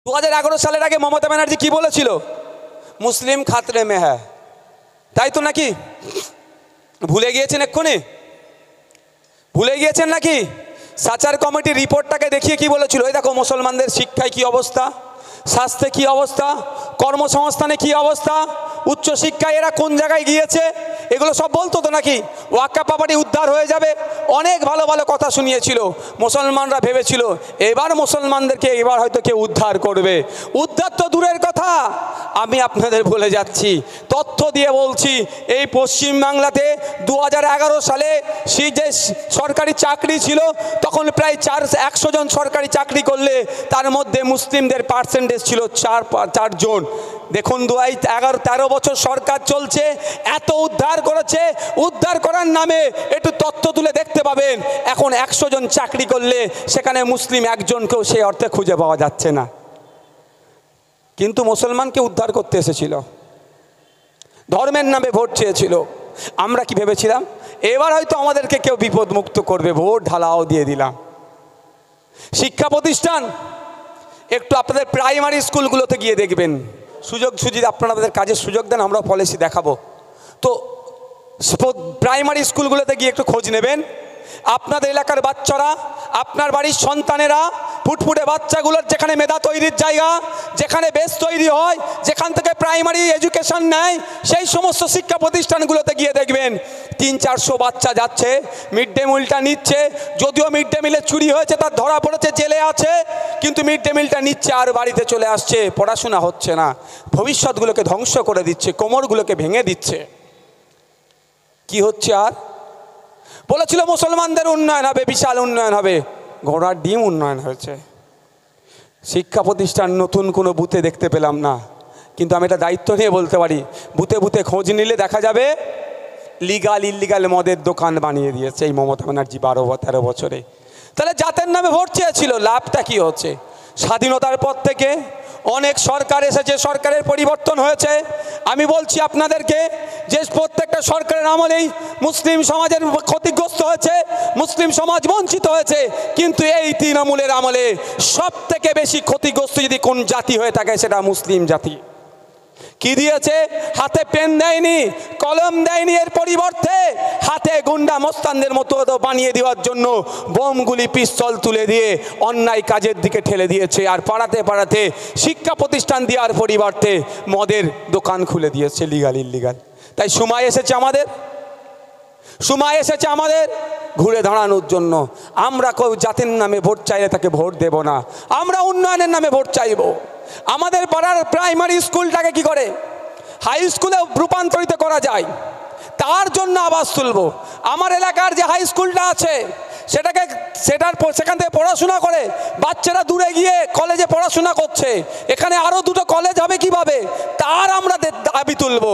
সালের আগে মমতা ব্যানার্জি কি বলেছিল? মুসলিম খাতরে মে হ্যায়, তাই তো নাকি? ভুলে গিয়েছেন এক্ষুনি? ভুলে গিয়েছেন নাকি? সাচার কমিটির রিপোর্টটাকে দেখিয়ে কি বলেছিল? এই দেখো মুসলমানদের শিক্ষায় কি অবস্থা, স্বাস্থ্যে কি অবস্থা, কর্মসংস্থানে কি অবস্থা, উচ্চশিক্ষায় এরা কোন জায়গায় গিয়েছে, এগুলো সব বলতো তো নাকি? ওয়াক্কা প্রপার্টি উদ্ধার হয়ে যাবে, অনেক ভালো ভালো কথা শুনিয়েছিল। মুসলমানরা ভেবেছিল এবার মুসলমানদেরকে এবার হয়তো কেউ উদ্ধার করবে। উদ্ধার তো দূরের কথা, আমি আপনাদের বলে যাচ্ছি, তথ্য দিয়ে বলছি, এই পশ্চিমবাংলাতে 2011 সালে সেই যে সরকারি চাকরি ছিল, তখন প্রায় 100 জন সরকারি চাকরি করলে তার মধ্যে মুসলিমদের পার্সেন্টেজ ছিল 4 জন। দেখুন 13 বছর সরকার চলছে, এত উদ্ধার করেছে, উদ্ধার করার নামে একটু তথ্য তুলে দেখতে পাবেন এখন 100 জন চাকরি করলে সেখানে মুসলিম একজনকেও সেই অর্থে খুঁজে পাওয়া যাচ্ছে না। কিন্তু মুসলমানকে উদ্ধার করতে এসেছিল, ধর্মের নামে ভোট চেয়েছিল। আমরা কি ভেবেছিলাম এবার হয়তো আমাদেরকে কেউ বিপদমুক্ত করবে, ভোট ঢালাও দিয়ে দিলাম। শিক্ষা প্রতিষ্ঠান একটু আপনাদের প্রাইমারি স্কুলগুলোতে গিয়ে দেখবেন, সুযোগ সুযোগ আপনাদের কাজের সুযোগ দেন, আমরা পলিসি দেখাবো। তো প্রাইমারি স্কুলগুলোতে গিয়ে একটু খোঁজ নেবেন, আপনাদের এলাকার বাচ্চারা, আপনার বাড়ির সন্তানেরা, ফুটফুটে বাচ্চাগুলোর যেখানে মেধা তৈরির জায়গা, যেখানে বেস তৈরি হয়, যেখান থেকে প্রাইমারি এডুকেশন নেয়, সেই সমস্ত শিক্ষা প্রতিষ্ঠানগুলোতে গিয়ে দেখবেন 300-400 বাচ্চা যাচ্ছে, মিড ডে মিলটা নিচ্ছে। যদিও মিড ডে মিলে চুরি হয়েছে, তার ধরা পড়েছে, জেলে আছে, কিন্তু মিড ডে মিলটা নিচ্ছে আর বাড়িতে চলে আসছে, পড়াশোনা হচ্ছে না, ভবিষ্যৎগুলোকে ধ্বংস করে দিচ্ছে, কোমরগুলোকে ভেঙে দিচ্ছে। কি হচ্ছে? আর বলেছিল মুসলমানদের উন্নয়ন হবে, বিশাল উন্নয়ন হবে, ঘোড়ার ডিম উন্নয়ন হয়েছে। শিক্ষা প্রতিষ্ঠান নতুন কোনো বুথে দেখতে পেলাম না, কিন্তু আমি এটা দায়িত্ব নিয়ে বলতে পারি, বুথে বুথে খোঁজ নিলে দেখা যাবে লিগাল ইল্লিগাল মদের দোকান বানিয়ে দিয়েছে এই মমতা ব্যানার্জি 12-13 বছরে। তাহলে জাতের নামে ভোট চেয়েছিল, লাভটা কি হচ্ছে? স্বাধীনতার পর থেকে অনেক সরকার এসেছে, সরকারের পরিবর্তন হয়েছে। আমি বলছি আপনাদেরকে যে প্রত্যেকটা সরকারের আমলেই মুসলিম সমাজের ক্ষতিগ্রস্ত হয়েছে, মুসলিম সমাজ বঞ্চিত হয়েছে, কিন্তু এই তৃণমূলের আমলে সব থেকে বেশি ক্ষতিগ্রস্ত যদি কোন জাতি হয়ে থাকে সেটা মুসলিম জাতি। কি দিয়েছে? হাতে পেন দেয়নি, কলম দেয়নি, এর পরিবর্তে হাতে গুন্ডা মস্তানদের মতো বানিয়ে দেওয়ার জন্য বোমগুলি, পিস্তল তুলে দিয়ে অন্যায় কাজের দিকে ঠেলে দিয়েছে। আর পাড়াতে পাড়াতে শিক্ষা প্রতিষ্ঠান দেওয়ার পরিবর্তে মদের দোকান খুলে দিয়েছে, লিগাল ইল্লিগাল। তাই সময় এসেছে আমাদের, সময় এসেছে আমাদের ঘুরে দাঁড়ানোর জন্য। আমরা কেউ জাতির নামে ভোট চাইলে তাকে ভোট দেব না, আমরা উন্নয়নের নামে ভোট চাইব। আমাদের পাড়ার প্রাইমারি স্কুলটাকে কি করে হাই স্কুলে রূপান্তরিত করা যায় তার জন্য আওয়াজ তুলব। আমার এলাকার যে হাই স্কুলটা আছে সেখান থেকে পড়াশোনা করে বাচ্চারা দূরে গিয়ে কলেজে পড়াশোনা করছে, এখানে আরও 2টো কলেজ হবে কিভাবে, তার আমরা দাবি তুলব।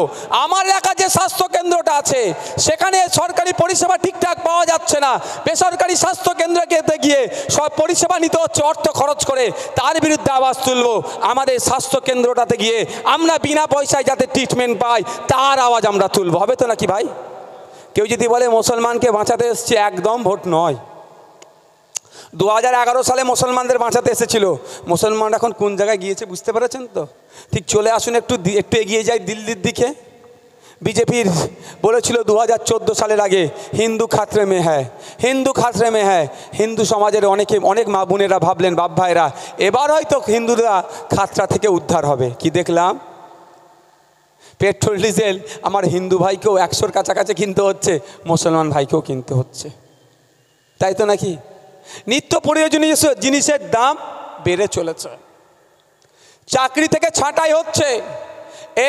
আমার এলাকার যে স্বাস্থ্যকেন্দ্রটা আছে সেখানে সরকারি পরিষেবা ঠিকঠাক পাওয়া যাচ্ছে না, বেসরকারি স্বাস্থ্যকেন্দ্রকে গিয়ে সব পরিষেবা নিতে হচ্ছে অর্থ খরচ করে, তার বিরুদ্ধে আওয়াজ তুলব। আমাদের স্বাস্থ্যকেন্দ্রটাতে গিয়ে আমরা বিনা পয়সায় যাতে ট্রিটমেন্ট পাই তার আওয়াজ আমরা তুলব। হবে তো নাকি ভাই? কেউ যদি বলে মুসলমানকে বাঁচাতে এসছে, একদম ভোট নয়। 2011 সালে মুসলমানদের বাঁচাতে এসেছিল, মুসলমান এখন কোন জায়গায় গিয়েছে বুঝতে পেরেছেন তো? ঠিক চলে আসুন, একটু এগিয়ে যাই দিল্লির দিকে। বিজেপির বলেছিল 2014 সালের আগে হিন্দু খাতরে মে হ্যায়, হিন্দু খাতরে মে হ্যায়। হিন্দু সমাজের অনেক মা বোনেরা ভাবলেন, বাপ ভাইরা, এবার হয়তো হিন্দুরা খাতরা থেকে উদ্ধার হবে। কি দেখলাম? পেট্রোল ডিজেল আমার হিন্দু ভাইকেও 100-র কাছাকাছি কিনতে হচ্ছে, মুসলমান ভাইকেও কিনতে হচ্ছে, তাই তো নাকি? নিত্য প্রয়োজনীয় জিনিসের দাম বেড়ে চলেছে, চাকরি থেকে ছাঁটাই হচ্ছে।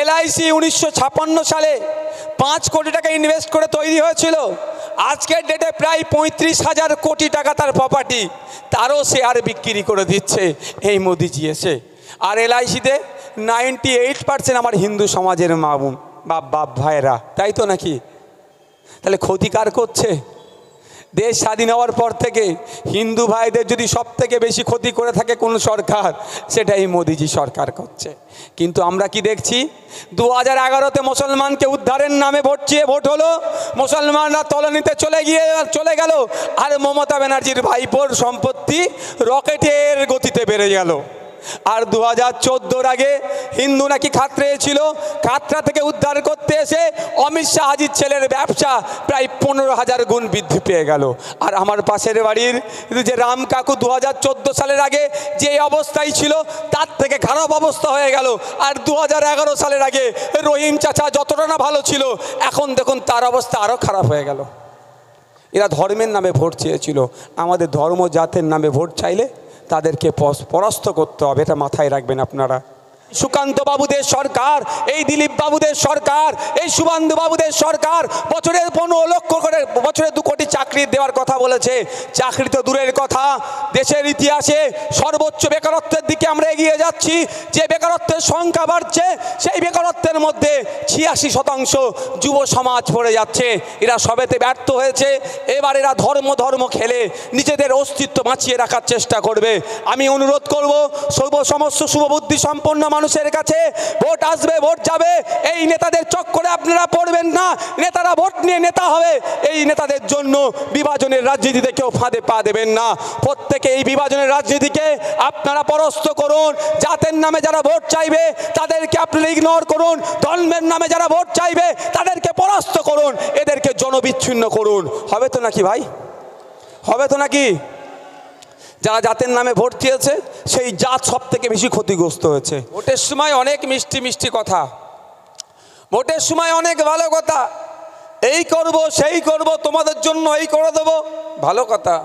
LIC 1956 সালে 5 কোটি টাকা ইনভেস্ট করে তৈরি হয়েছিল, আজকের ডেটে প্রায় 35,000 কোটি টাকা তার প্রপার্টি, তারও শেয়ার বিক্রি করে দিচ্ছে এই মোদিজি এসে। আর LICতে 98% আমার হিন্দু সমাজের মা বোন বাপ ভাইয়েরা, তাই তো নাকি? তাহলে ক্ষতি কার করছে? দেশ স্বাধীন হওয়ার পর থেকে হিন্দু ভাইদের যদি সব থেকে বেশি ক্ষতি করে থাকে কোন সরকার, সেটা এই মোদিজি সরকার করছে। কিন্তু আমরা কি দেখছি? 2011-তে মুসলমানকে উদ্ধারের নামে ভোট চেয়ে ভোট হলো, মুসলমানরা তলানিতে চলে গেল, আর মমতা ব্যানার্জির ভাইপোর সম্পত্তি রকেটের গতিতে বেড়ে গেল। আর 2014-র আগে হিন্দু নাকি খাতড়ে ছিল, খাতড়া থেকে উদ্ধার করতে এসে অমিত শাহ হাজির ছেলের ব্যবসা প্রায় 15,000 গুণ বৃদ্ধি পেয়ে গেল। আর আমার পাশের বাড়ির যে রাম কাকু 2014 সালের আগে যে অবস্থায় ছিল তার থেকে খারাপ অবস্থা হয়ে গেল। আর 2011 সালের আগে রহিম চাচা যতটা না ভালো ছিল, এখন দেখুন তার অবস্থা আরও খারাপ হয়ে গেল। এরা ধর্মের নামে ভোট চেয়েছিল। আমাদের ধর্ম জাতের নামে ভোট চাইলে তাদেরকে পরাস্ত করতে হবে, এটা মাথায় রাখবেন আপনারা। সুকান্ত বাবুদের সরকার, এই দিলীপ বাবুদের সরকার, এই শুভান্দু বাবুদের সরকার বছরে 15 লক্ষ করে, বছরে 2 কোটি চাকরি দেওয়ার কথা বলেছে। চাকরি তো দূরের কথা, দেশের ইতিহাসে সর্বোচ্চ বেকারত্বের দিকে আমরা এগিয়ে যাচ্ছি। যে বেকারত্বের সংখ্যা বাড়ছে, সেই বেকারত্বের মধ্যে 86% যুব সমাজ পড়ে যাচ্ছে। এরা সবেতে ব্যর্থ হয়েছে। এবার এরা ধর্ম খেলে নিজেদের অস্তিত্ব বাঁচিয়ে রাখার চেষ্টা করবে। আমি অনুরোধ করব সমস্ত শুভবুদ্ধি সম্পন্ন মানুষের কাছে, ভোট আসবে, ভোট যাবে, এই নেতাদের চক্করে আপনারা পড়বেন না। নেতারা ভোট নিয়ে নেতা হবে, এই নেতাদের জন্য বিভাজনের রাজনীতিতে কেউ ফাঁদে পা দেবেন না। প্রত্যেকে এই বিভাজনের রাজনীতিকে আপনারা পরাস্ত করুন। জাতের নামে যারা ভোট চাইবে তাদেরকে আপনারা ইগনোর করুন, ধর্মের নামে যারা ভোট চাইবে তাদেরকে পরাস্ত করুন, এদেরকে জনবিচ্ছিন্ন করুন। হবে তো নাকি ভাই? হবে তো নাকি? যারা জাতের নামে ভোট চেয়েছে সেই জাত সব থেকে বেশি ক্ষতিগ্রস্ত হয়েছে। ভোটের সময় অনেক মিষ্টি মিষ্টি কথা, ভোটের সময় অনেক ভালো কথা, এই করব সেই করব, তোমাদের জন্য এই করে দেবো, ভালো কথা।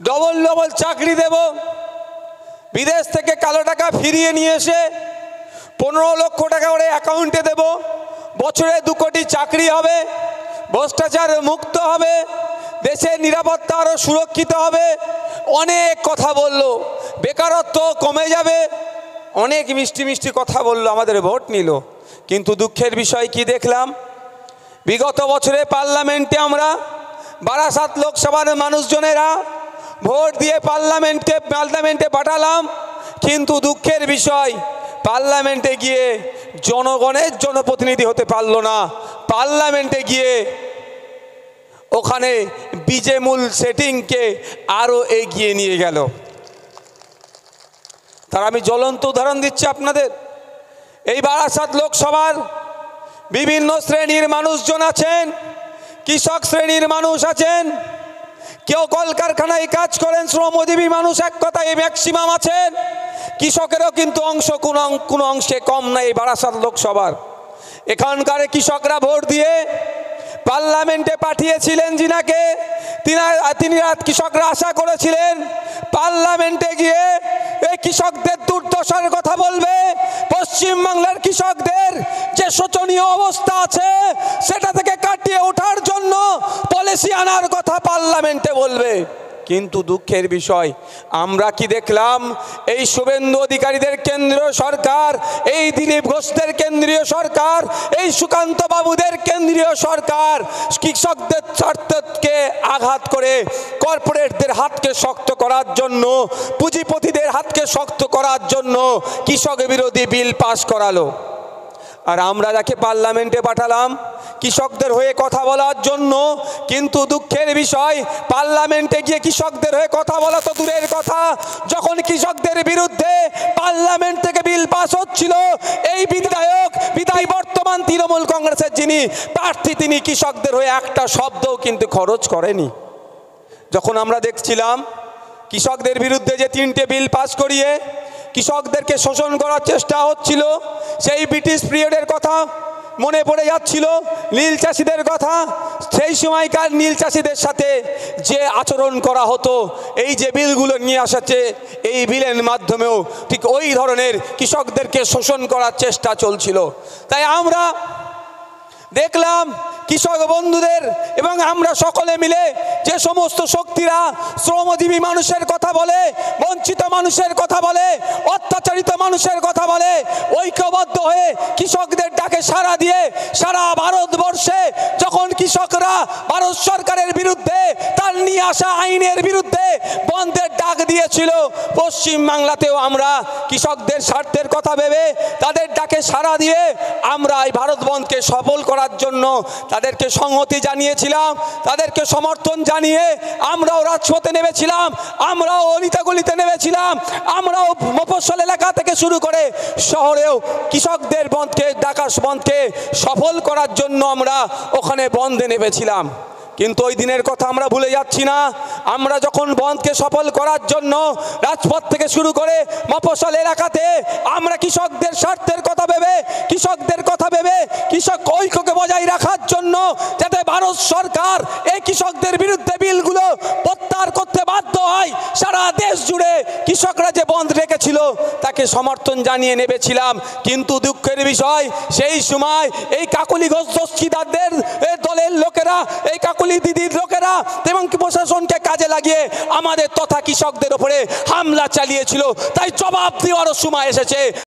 ডবল ডবল চাকরি দেব, বিদেশ থেকে কালো টাকা ফিরিয়ে নিয়ে এসে 15 লক্ষ টাকা করে অ্যাকাউন্টে দেব, বছরে 2 কোটি চাকরি হবে, ভ্রষ্টাচার মুক্ত হবে, দেশের নিরাপত্তা আরও সুরক্ষিত হবে। অনেক কথা বলল, বেকারত্ব কমে যাবে, অনেক মিষ্টি মিষ্টি কথা বলল, আমাদের ভোট নিল। কিন্তু দুঃখের বিষয় কি দেখলাম, বিগত বছরে পার্লামেন্টে আমরা বারাসাত লোকসভার মানুষজনেরা ভোট দিয়ে পার্লামেন্টে পাঠালাম, কিন্তু দুঃখের বিষয় পার্লামেন্টে গিয়ে জনগণের জনপ্রতিনিধি হতে পারল না। পার্লামেন্টে গিয়ে ওখানে বিজেমূল সেটিংকে আরও এগিয়ে নিয়ে গেল। তার আমি জ্বলন্ত উদাহরণ দিচ্ছি আপনাদের। এই বারাসাত লোকসভার বিভিন্ন শ্রেণীর মানুষজন আছেন, কৃষক শ্রেণীর মানুষ আছেন, কেউ কলকারখানায় কাজ করেন, শ্রমজীবী মানুষ এক কথায় ম্যাক্সিমাম আছেন। কৃষকেরও কিন্তু অংশ কোনো অংশে কম নাই এই বারাসাত লোকসভার। এখানকার কৃষকরা ভোট দিয়ে পার্লামেন্টে পাঠিয়েছিলেন যিনাকে, তিনি কৃষকরা আশা করেছিলেন পার্লামেন্টে গিয়ে এই কৃষকদের দুর্দশার কথা বলবে, পশ্চিমবাংলার কৃষকদের যে শোচনীয় অবস্থা আছে সেটা থেকে কাটিয়ে ওঠার জন্য পলিসি আনার কথা পার্লামেন্টে বলবে। কিন্তু দুঃখের বিষয় আমরা কি দেখলাম, এই শুভেন্দু অধিকারীদের কেন্দ্রীয় সরকার, এই দিলীপ ঘোষদের কেন্দ্রীয় সরকার, এই সুকান্ত বাবুদের কেন্দ্রীয় সরকার কৃষকদের স্বার্থকে আঘাত করে কর্পোরেটদের হাতকে শক্ত করার জন্য, পুঁজিপতিদের হাতকে শক্ত করার জন্য কৃষক বিরোধী বিল পাস করালো। আর আমরা যাকে পার্লামেন্টে পাঠালাম কৃষকদের হয়ে কথা বলার জন্য, কিন্তু দুঃখের বিষয় পার্লামেন্টে গিয়ে কৃষকদের হয়ে কথা বলা তো দূরের কথা, যখন কৃষকদের বিরুদ্ধে পার্লামেন্ট থেকে বিল পাস হচ্ছিল, এই বিদায় বর্তমান তৃণমূল কংগ্রেসের যিনি প্রার্থী, তিনি কৃষকদের হয়ে একটা শব্দও কিন্তু খরচ করেনি। যখন আমরা দেখছিলাম কৃষকদের বিরুদ্ধে যে 3টে বিল পাস করিয়ে কৃষকদেরকে শোষণ করার চেষ্টা হচ্ছিল, সেই ব্রিটিশ পিরিয়ডের কথা মনে পড়ে যাচ্ছিল, নীল চাষিদের কথা। সেই সময়কার নীল চাষিদের সাথে যে আচরণ করা হতো, এই যে বিলগুলো নিয়ে আসাছে, এই বিলের মাধ্যমেও ঠিক ওই ধরনের কৃষকদেরকে শোষণ করার চেষ্টা চলছিল। তাই আমরা দেখলাম কৃষক বন্ধুদের এবং আমরা সকলে মিলে যে সমস্ত শক্তিরা শ্রমজীবী মানুষের কথা বলে, বঞ্চিত মানুষের কথা বলে, অত্যাচারিত মানুষের কথা বলে, ওই ঐক্যবদ্ধ হয়ে কৃষকদের ডাকে সাড়া দিয়ে সারা ভারতবর্ষে যখন কৃষকরা ভারত সরকারের বিরুদ্ধে তার নিয়ে আসা আইনের বিরুদ্ধে বন্ধের ডাক দিয়েছিল, পশ্চিম বাংলাতেও আমরা কৃষকদের স্বার্থের কথা ভেবে তাদের ডাকে সাড়া দিয়ে আমরা এই ভারত বন্ধকে সফল করার জন্য তাদেরকে সংহতি জানিয়েছিলাম, তাদেরকে সমর্থন জানিয়ে আমরাও রাজপথে নেমেছিলাম, আমরাও অলিতাগলিতে নেমেছিলাম, আমরাও মফস্বল এলাকা থেকে শুরু করে শহরেও কৃষকদের বন্ধকে বন্ধকে সফল করার জন্য আমরা ওখানে বন্ধে নেমেছিলাম। কিন্তু ওই দিনের কথা আমরা ভুলে যাচ্ছি না। আমরা যখন বন্ধকে সফল করার জন্য রাজপথ থেকে শুরু করে মফস্বল এলাকাতে আমরা কৃষকদের স্বার্থের কথা ভেবে কৃষক ঐক্যকে বজায় রাখার জন্য যাতে ভারত সরকার এই কৃষকদের বিরুদ্ধে বিলগুলো প্রত্যাহার করতে বাধ্য হয়, সারা দেশ জুড়ে কৃষকরা যে বন্ধ রেখেছিল তাকে সমর্থন জানিয়ে নেমেছিলাম। কিন্তু দুঃখের বিষয় সেই সময় এই কাকলি ঘোষ দস্তিদারদের দলের লোকেরা, এই কাকলি দিদির লোকেরা এবং প্রশাসনকে কাজে লাগিয়ে আমাদের তথা কৃষকদের উপরে হামলা চালিয়েছিল। তাই জবাব দেওয়ারও সময় এসেছে।